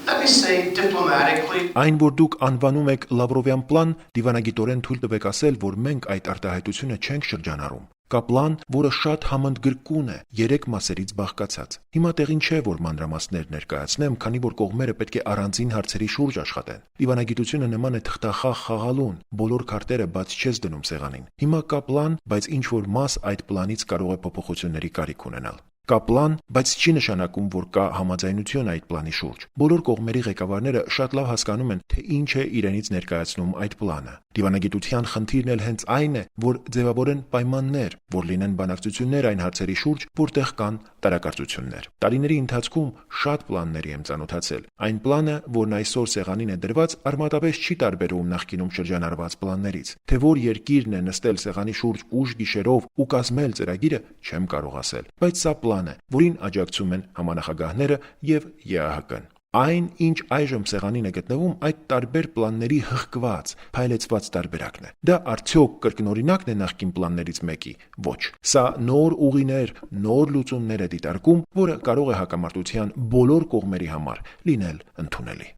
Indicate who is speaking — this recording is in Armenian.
Speaker 1: Let me say diplomatically.
Speaker 2: Այն, որ դուք անվանում եք Լավրովյան պլան, դիվանագիտորեն թույլ տվեք ասել, որ մենք այդ արտահայտությունը չենք շրջանառում։ Կա պլան, որը շատ համընդգրկուն է, 3 մասերից բաղկացած։ Հիմա տեղին չէ, որ մանրամասներ ներկայացնեմ, քանի որ կողմերը պետք է առանձին հարցերի շուրջ աշխատեն։ Դիվանագիտությունը նման է թղթախաղ խաղալուն, բոլոր քարտերը բաց չես դնում սեղանին։ Հիմա կա պլան, բայց ինչ որ մաս այդ պլանից կարող է փոփոխությունների կարիք ունենալ։ Կա պլան, բայց չի նշանակում, որ կա համաձայնություն այդ պլանի շուրջ։ Բոլոր կողմերի ղեկավարները շատ լավ հասկանում են, թե ինչ է իրենից ներկայացնում այդ պլանը։ Դիվանագիտության խնդիրն էլ հենց այն է, որ ձևավորեն պայմաններ, որ լինեն բանակցություններ այն հարցերի շուրջ, որտեղ կան տարակարծություններ։ Տարիների ընթացքում շատ պլանների եմ ծանոթացել։ Այն պլանը, որն այսօր սեղանին է դրված, արմատապես չի տարբերվում նախկինում շրջանառված պլաններից։ Թե որ երկիրն է նստել սեղանի շուրջ ուշ գիշերով ու կազմել ծրագիրը, չեմ կարող ասել, բայց սա պլան է, որին աջակցում են համանախագահները եւ ԵԱՀԿ-ն։ Այն, ինչ այժմ սեղանին է գտնվում, այդ տարբեր պլանների հղկված, փայլեցված տարբերակն է։ Դա արդյոք կրկնօրինակն է նախկին պլաններից մեկի։ Ոչ։ Սա նոր ուղիներ, նոր լուծումներ է դիտարկում, որը կարող է հակամարտության բոլոր կողմերի համար լինել ընդունելի։